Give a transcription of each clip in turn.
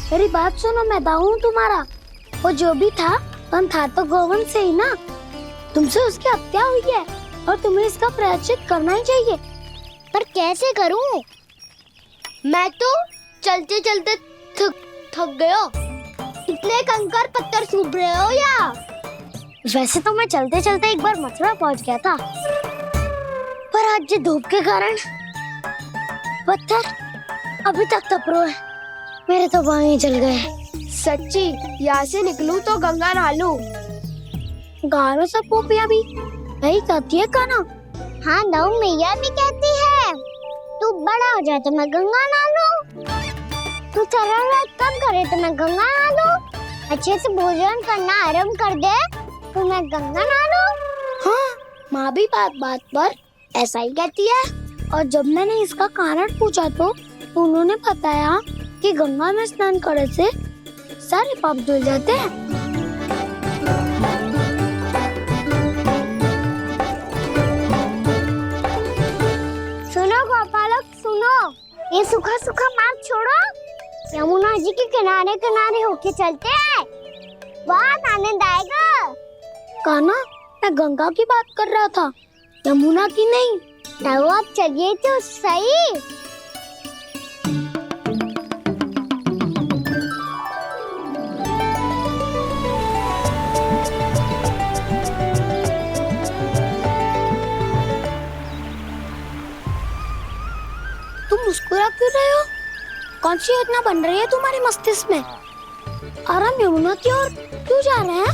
मेरी बात सुनो, मैं दाऊ हूँ तुम्हारा। वो जो भी था तो गोवन से ही ना। तुमसे उसकी हत्या हुई है और तुम्हें इसका प्रायश्चित करना ही चाहिए। पर कैसे करूं? मैं तो चलते चलते थक गया। इतने कंकर पत्थर सूख रहे हो या? वैसे तो मैं चलते चलते एक बार मथुरा पहुंच गया था, पर आज ये धूप के कारण पत्थर अभी तक तप रहे हैं। मेरे तो बाएं जल गए। सच्ची, यहाँ से निकलूं तो गंगा नहा लूं। गारो सब पोपिया भी यही कहती है काना। हाँ, दाऊ मैया भी कहती है तू बड़ा हो जाए तो मैं गंगा नहा लूं, तू शरारत कम करे तो मैं गंगा नहा लूं, अच्छे से भोजन करना आरंभ कर दे तो मैं गंगा नहा लूं। हाँ, माँ भी बात बात पर ऐसा ही कहती है। और जब मैंने इसका कारण पूछा तो उन्होंने बताया कि गंगा में स्नान करने से सारे पाप धुल जाते हैं। सुनो गोपालक, सुनो, ये सूखा सूखा मार्ग छोड़ो, यमुना जी के किनारे किनारे होके चलते हैं, बहुत आनंद आएगा। काना, मैं गंगा की बात कर रहा था, यमुना की नहीं। तो आप चलिए तो सही। तुम मुस्कुरा क्यों रहे हो? कौन सी योजना बन रही है तुम्हारे मस्तिष्क में? और हम यमुना की ओर क्यों जा रहे हैं?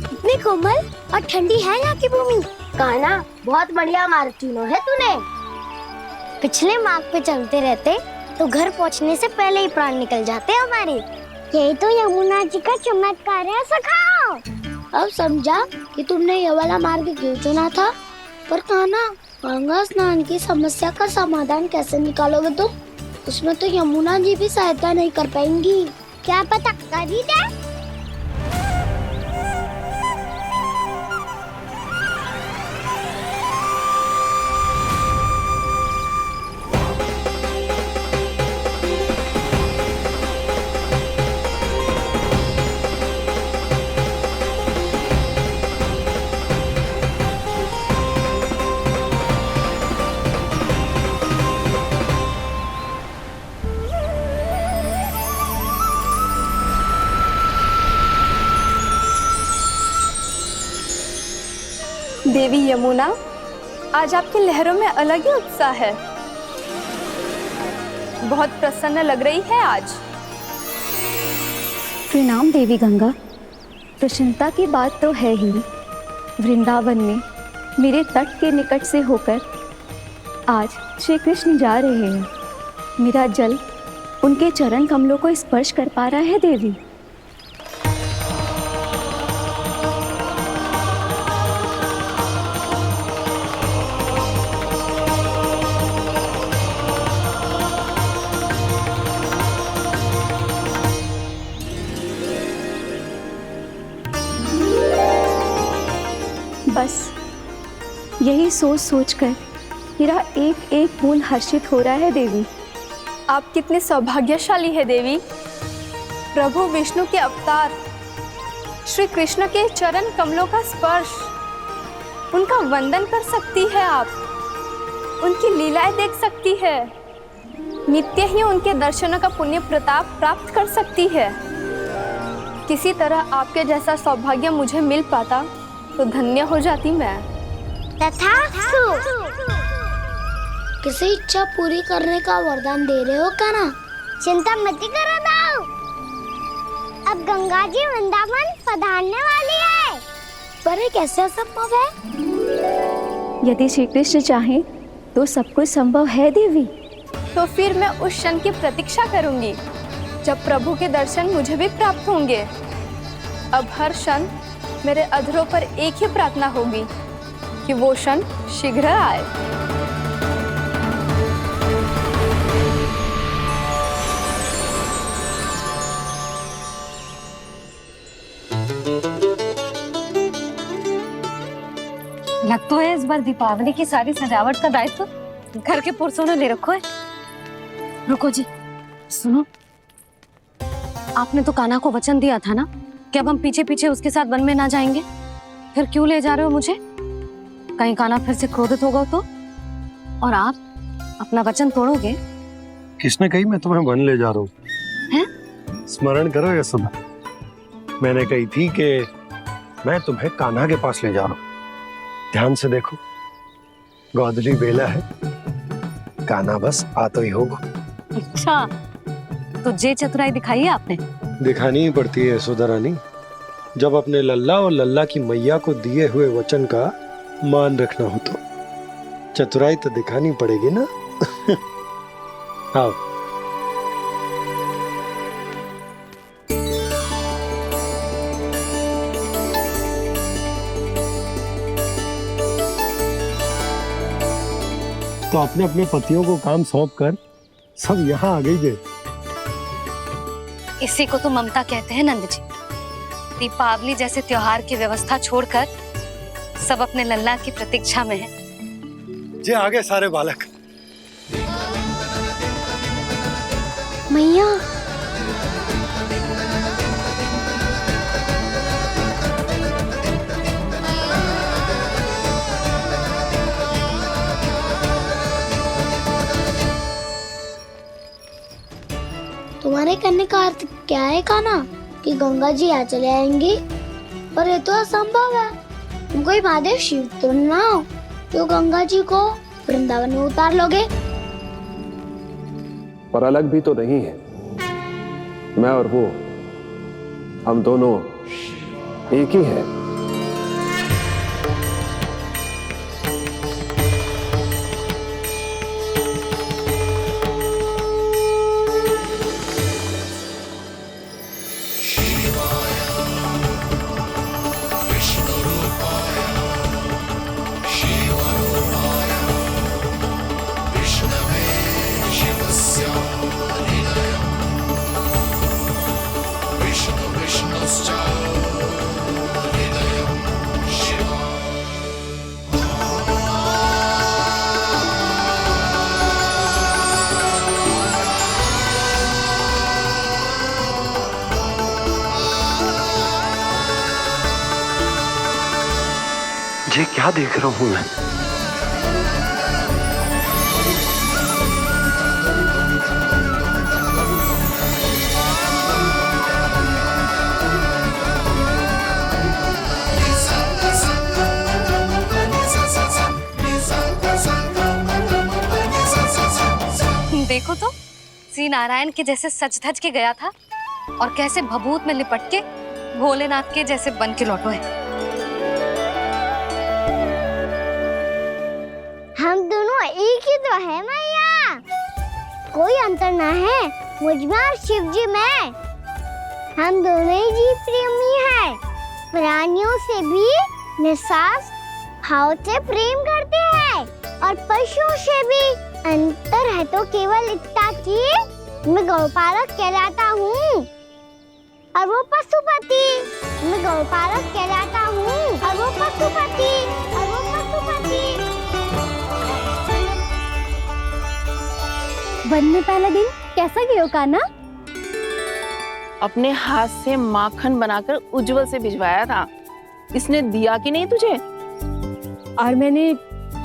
इतनी कोमल और ठंडी है यहाँ की भूमि। कान्हा, बहुत बढ़िया मार्ग चुना है तूने। पिछले मार्ग पे चलते रहते तो घर पहुँचने से पहले ही प्राण निकल जाते हमारे। यही तो यमुना जी का चमत्कार है सखाओ। अब समझा कि तुमने ये वाला मार्ग क्यों चुना था। पर कान्हा, गंगा स्नान की समस्या का समाधान कैसे निकालोगे तुम? उसमें तो यमुना जी भी सहायता नहीं कर पाएंगी। क्या पता कर ही दे। देवी यमुना, आज आपकी लहरों में अलग ही उत्साह है। बहुत प्रसन्न लग रही है आज। प्रणाम देवी गंगा। प्रसन्नता की बात तो है ही। वृंदावन में मेरे तट के निकट से होकर आज श्री कृष्ण जा रहे हैं। मेरा जल उनके चरण कमलों को स्पर्श कर पा रहा है देवी। बस यही सोच सोचकर मेरा एक एक बूंद हर्षित हो रहा है देवी। आप कितने सौभाग्यशाली है देवी। प्रभु विष्णु के अवतार श्री कृष्ण के चरण कमलों का स्पर्श, उनका वंदन कर सकती है आप, उनकी लीलाएं देख सकती है, नित्य ही उनके दर्शनों का पुण्य प्रताप प्राप्त कर सकती है। किसी तरह आपके जैसा सौभाग्य मुझे मिल पाता तो धन्य हो जाती मैं। तथास्तु। किसी इच्छा पूरी करने का वरदान दे रहे हो कान्हा? चिंता मत करो दाऊ, अब गंगा जी वृंदावन पधारने वाली है। पर ये कैसे संभव है? यदि श्री कृष्ण चाहें तो सब कुछ संभव है देवी। तो फिर मैं उस क्षण की प्रतीक्षा करूंगी जब प्रभु के दर्शन मुझे भी प्राप्त होंगे। अब हर क्षण मेरे अधरों पर एक ही प्रार्थना होगी कि वो क्षण शीघ्र आए। लग तो है इस बार दीपावली की सारी सजावट का दायित्व घर के पुरुषों ने ले रखो है। रुको जी, सुनो, आपने तो कान्हा को वचन दिया था ना कि अब हम पीछे पीछे उसके साथ वन में ना जाएंगे। फिर क्यों ले जा रहे हो मुझे? कहीं कान्हा फिर से क्रोधित होगा तो? और आप अपना वचन तोड़ोगे? किसने कही मैं तुम्हें वन ले जा रहा हूँ? हैं? स्मरण करो ये सब। मैंने कही थी कि मैं तुम्हें कान्हा के पास ले जा रहा हूँ। ध्यान से देखो, गोधली बेला है, कान्हा बस आ तो ही होगा। अच्छा, तो जे चतुराई दिखाई है आपने? दिखानी ही पड़ती है यशोदा रानी, जब अपने लल्ला और लल्ला की मैया को दिए हुए वचन का मान रखना हो तो चतुराई तो दिखानी पड़ेगी ना। आओ। तो अपने अपने पतियों को काम सौंप कर सब यहाँ आ गई थे। इसी को तो ममता कहते हैं नंद जी। दीपावली जैसे त्योहार की व्यवस्था छोड़कर सब अपने लल्ला की प्रतीक्षा में हैं। जे आगे सारे बालक। मैया तुम्हारे कहने का अर्थ क्या है कान्हा? कि गंगा जी यहाँ चले आएंगी? पर ये तो असंभव है। तुम कोई महादेव शिव तो ना हो जो गंगा जी को वृंदावन में उतार लोगे। पर अलग भी तो नहीं है। मैं और वो, हम दोनों एक ही हैं। ये क्या देख रहा हूँ मैं? देखो तो, श्री नारायण के जैसे सज धज के गया था और कैसे भभूत में लिपट के भोलेनाथ के जैसे बन के लौटो है। हम दोनों एक ही तो है मैया, कोई अंतर ना है मुझ में और शिव जी में। हम दोनों ही जीव प्रेमी हैं, प्राणियों से भी निस्वार्थ भाव से प्रेम करते हैं और पशुओं से भी। अंतर है तो केवल इतना कि मैं गौपालक कहलाता हूँ और वो पशुपति। मैं गौपालक कहलाता हूँ और वो पशुपति, और वो पशुपति। वन में पहला दिन कैसा गया कान्हा? अपने हाथ से माखन बनाकर उज्जवल से भिजवाया था। इसने दिया कि नहीं तुझे? और मैंने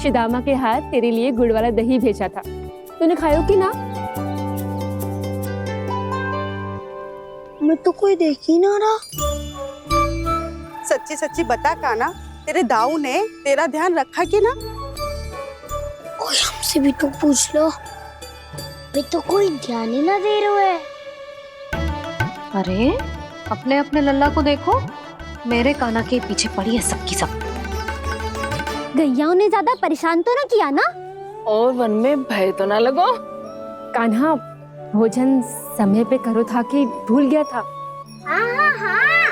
शिदामा के हाथ तेरे लिए गुड़ वाला दही भेजा था, तूने खायो कि ना? मैं तो कोई देख ही ना रहा। सच्ची सच्ची बता कान्हा, तेरे दाऊ ने तेरा ध्यान रखा कि ना? कोई हमसे भी तो पूछ लो, अभी तो कोई ध्यान ही ना दे रहे है। अरे अपने अपने लल्ला को देखो, मेरे कान्हा के पीछे पड़ी है सबकी सब। गैयाओं ने ज्यादा परेशान तो ना किया ना? और वन में भय तो ना लगो? कान्हा भोजन समय पे करो था कि भूल गया था? हाँ,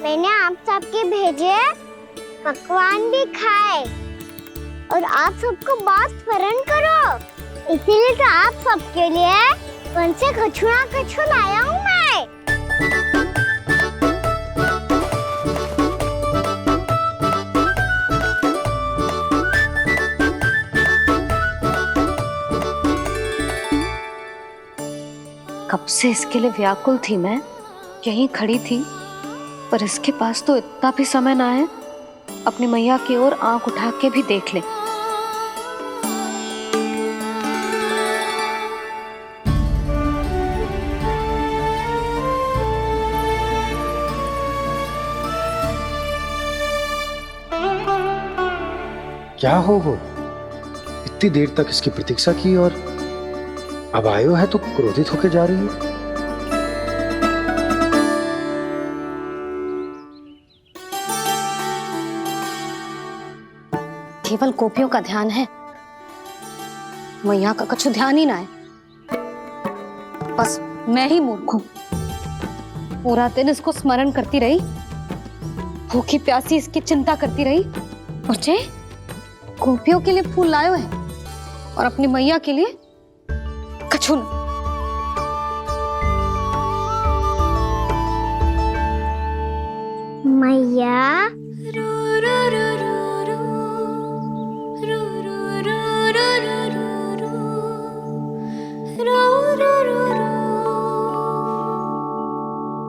मैंने आप सबके भेजे पकवान भी खाए और आप सबको बात स्मरण करो, इसीलिए तो आप सबके लिए वन से कछु लाया हूँ मैं। कब से इसके लिए व्याकुल थी मैं, यहीं खड़ी थी, पर इसके पास तो इतना भी समय ना है अपनी मैया की ओर आंख उठा के भी देख ले। क्या हो वो? इतनी देर तक इसकी प्रतीक्षा की और अब आयो है तो क्रोधित होकर जा रही है। केवल गोपियों का ध्यान है, मैया का कछु ध्यान ही ना है। बस मैं ही मूर्ख हूं, पूरा दिन इसको स्मरण करती रही, भूखी प्यासी इसकी चिंता करती रही, और जे गोपियों के लिए फूल लायो है और अपनी मैया के लिए कछु न। मैया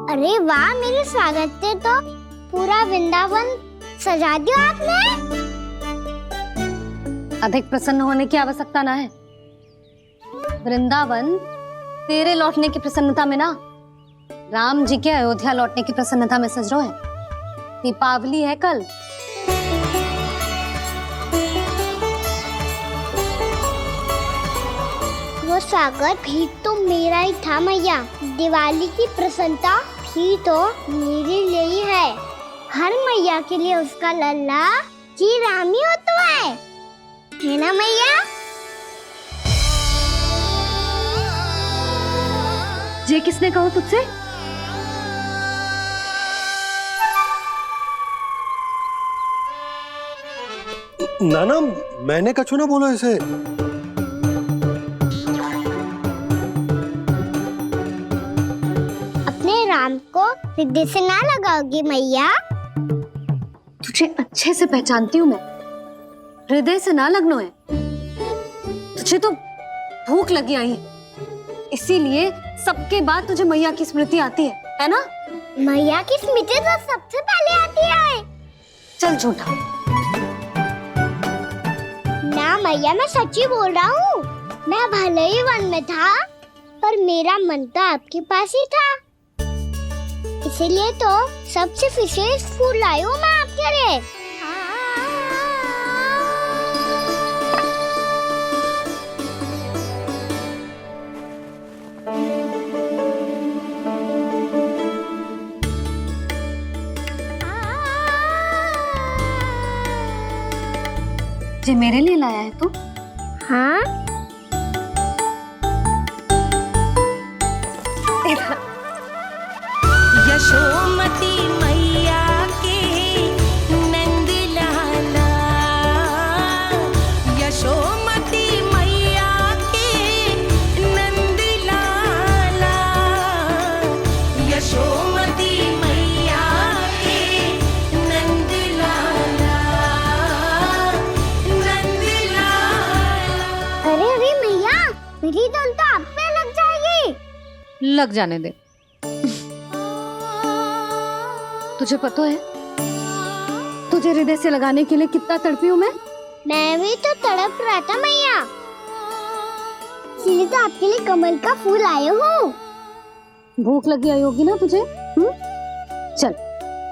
अरे वाह, मेरे स्वागत से तो पूरा वृंदावन सजा दिया आपने। अधिक प्रसन्न होने की आवश्यकता ना है। वृंदावन तेरे लौटने की प्रसन्नता में ना, राम जी के अयोध्या लौटने की प्रसन्नता में सज रहा है। दीपावली है कल। वो स्वागत भी तो मेरा ही था मैया। दिवाली की प्रसन्नता भी तो मेरे लिए ही है। हर मैया के लिए उसका लल्ला जी राम ही होता है ना मैया? ये किसने कहा तुझसे? नाना, मैंने कछु ना बोला इसे। अपने राम को हृदय से ना लगाओगी मैया? तुझे अच्छे से पहचानती हूँ मैं, हृदय से ना लगनो है। तुझे तो भूख लगी आई है, इसीलिए सबके बाद तुझे मैया की स्मृति आती है ना? मैया की स्मृति तो सबसे पहले आती है। चल झूठा। ना मैया, मैं सच्ची बोल रहा हूँ। मैं भले ही वन में था, पर मेरा मन तो आपके पास ही था। इसीलिए तो सबसे विशेष फूल लाई हूँ मैं आपके लिए। ये मेरे लिए लाया है तू? हाँ, यशोमती मैया के नंद लाला, यशोमती मैया के नंद लाला, यशोमती मैया के नंद लाला, नंद लाला। अरे अरे मैया, मेरी धुन तो आप पे लग जाएगी। लग जाने दे। तुझे पता है तुझे हृदय से लगाने के लिए कितना तड़पी हूँ मैं? मैं भी तो तड़प रहा था मैया, इसलिए तो आपके लिए कमल का फूल आया हूँ। भूख लगी आई होगी ना तुझे? चल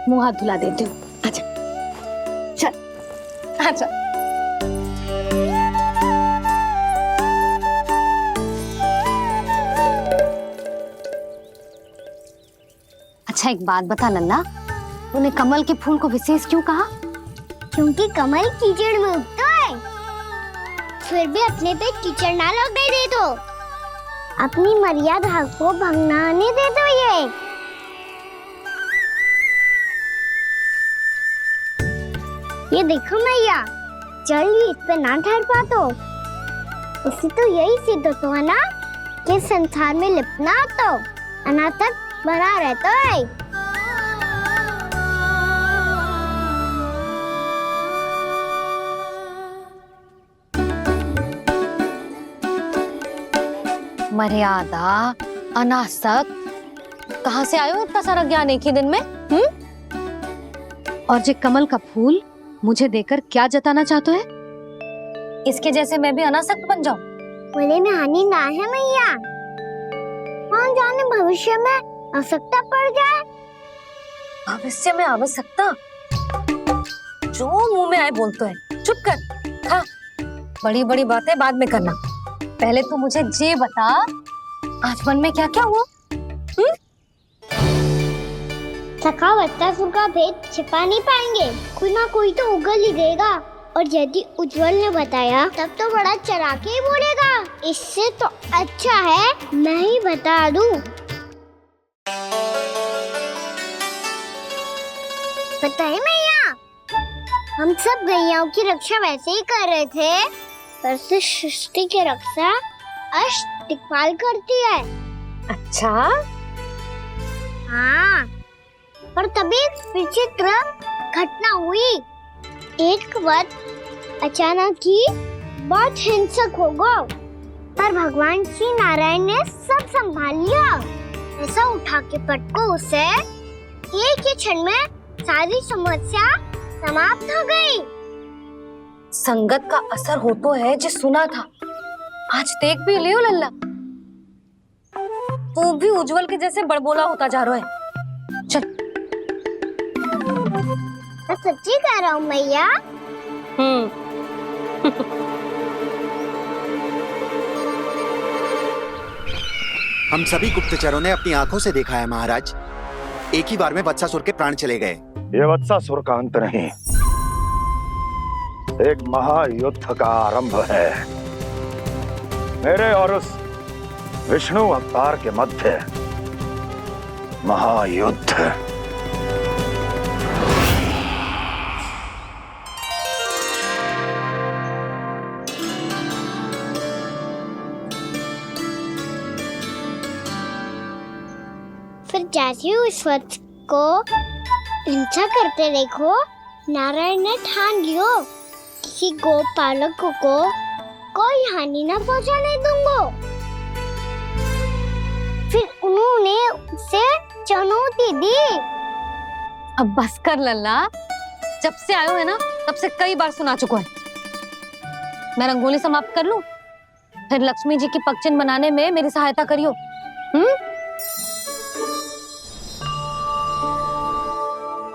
मुंह हाथ धुला देती हूँ। आजा, चल आजा। अच्छा एक बात बता नंदा, तूने कमल के फूल को विशेष क्यों कहा? क्योंकि कमल कीचड़ में उगता है, फिर भी अपने पे कीचड़ ना लगने दे दो। अपनी मर्यादा को भंग ना आने दे दो। ये देखो मैया, जल भी इस पे ना ठहर पातो। इससे तो यही सिद्ध होता है ना कि संसार में लिपना तो अनाथ तक बना रहता है। मर्यादा अनासक, कहाँ से आयो इतना सारा ज्ञान एक ही दिन में? और जे कमल का फूल मुझे देकर क्या जताना चाहते है? इसके जैसे मैं भी अनासक्त बन जाऊं? बोले में हानि ना है मैया, कौन जाने भविष्य में आवश्यकता पड़ जाए। भविष्य में आवश्यकता? जो मुंह में आए बोलते है, चुप कर। हाँ, बड़ी बड़ी बातें बाद में करना, पहले तो मुझे ये बता आज वन में क्या क्या हुआ? सखा बत्तासुर का भेद छिपा नहीं पाएंगे, कोई ना कोई तो उगल ही गएगा। और यदि उज्जवल ने बताया तब तो बड़ा चढ़ा के ही बोलेगा, इससे तो अच्छा है मैं ही बता दूं। पता है मैया, हम सब गैयाओं की रक्षा वैसे ही कर रहे थे, पर से सृष्टि की रक्षा अष्ट दिक्पाल करती है। अच्छा, हाँ, पर तभी विचित्र घटना हुई। एक वक्त अचानक ही बहुत हिंसक हो गया, पर भगवान श्री नारायण ने सब संभाल लिया। ऐसा उठा के पटको उसे, एक ही क्षण में सारी समस्या समाप्त हो गई। संगत का असर हो तो है, जो सुना था आज देख भी लियो लल्ला। तू भी उज्जवल के जैसे बड़बोला होता जा रहा है। चल। मैं सच्ची कह रहा हूँ मैया। हम सभी गुप्तचरों ने अपनी आंखों से देखा है महाराज, एक ही बार में वत्सासुर के प्राण चले गए। ये वत्सासुर का अंत नहीं, एक महायुद्ध का आरंभ है। मेरे और उस विष्णु अवतार के मध्य महायुद्ध। फिर जैसे ही उस वक्त को हिंसा करते देखो, नारायण ने ठान लियो किसी गोपालक को कोई हानि न पहुंचाने दूंगा। फिर उन्होंने उसे चुनौती दी। अब बस कर लल्ला, जब से आयो है ना तब से कई बार सुना चुका है। मैं रंगोली समाप्त कर लूं, फिर लक्ष्मी जी की पगचिन बनाने में मेरी सहायता करियो।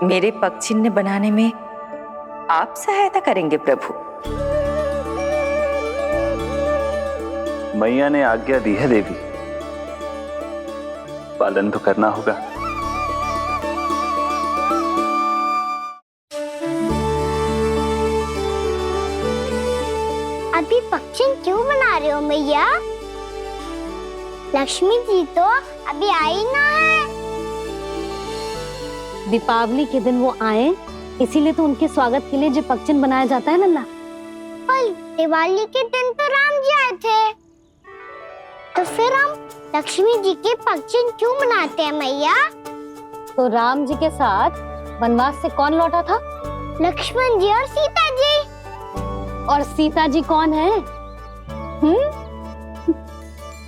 मेरे पग चिन्ह बनाने में आप सहायता करेंगे प्रभु? मैया ने आज्ञा दी है देवी, पालन तो करना होगा। अभी पक्षी क्यों बना रहे हो मैया? लक्ष्मी जी तो अभी आई ना है। दीपावली के दिन वो आए, इसीलिए तो उनके स्वागत के लिए जो पगचिन बनाया जाता है लल्ला। पर दिवाली के दिन तो राम जी आए थे, तो फिर हम लक्ष्मी जी के पगचिन क्यों बनाते हैं मैया? तो राम जी के साथ वनवास से कौन लौटा था? लक्ष्मण जी और सीता जी। और सीता जी कौन है?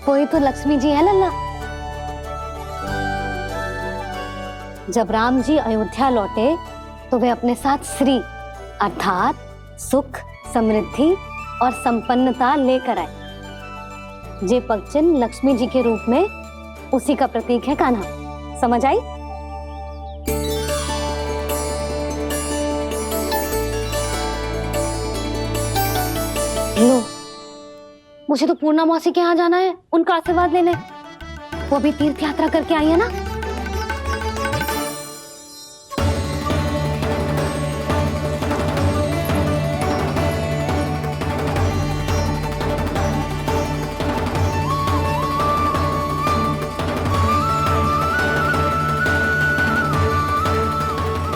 कोई तो लक्ष्मी जी है लल्ला। जब राम जी अयोध्या लौटे तो वे अपने साथ श्री अर्थात सुख, समृद्धि और संपन्नता लेकर आए। जे पगचिन लक्ष्मी जी के रूप में उसी का प्रतीक है कान्हा। समझ आई? लो, मुझे तो पूर्णा मौसी के यहाँ जाना है, उनका आशीर्वाद लेने। वो अभी तीर्थ यात्रा करके आई है ना।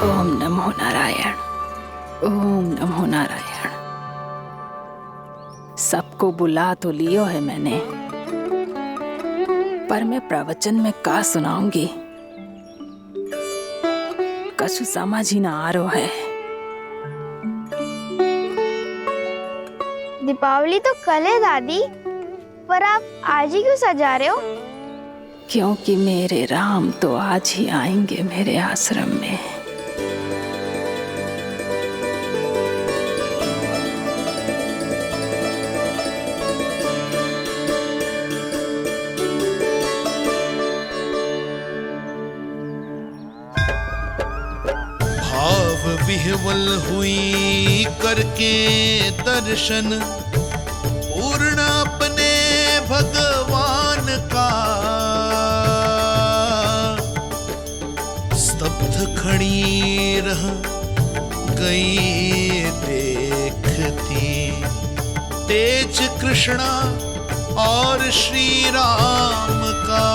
ओम नमो नारायण, ओम नमो नारायण। सबको बुला तो लियो है मैंने, पर मैं प्रवचन में का सुनाऊंगी, कछु समझ ही ना आ रहा है। दीपावली तो कल है दादी, पर आप आज ही क्यों सजा रहे हो? क्योंकि मेरे राम तो आज ही आएंगे मेरे आश्रम में। विह्वल हुई करके दर्शन पूर्ण अपने भगवान का, स्तब्ध खड़ी रह गई देखती तेज कृष्णा और श्री राम का।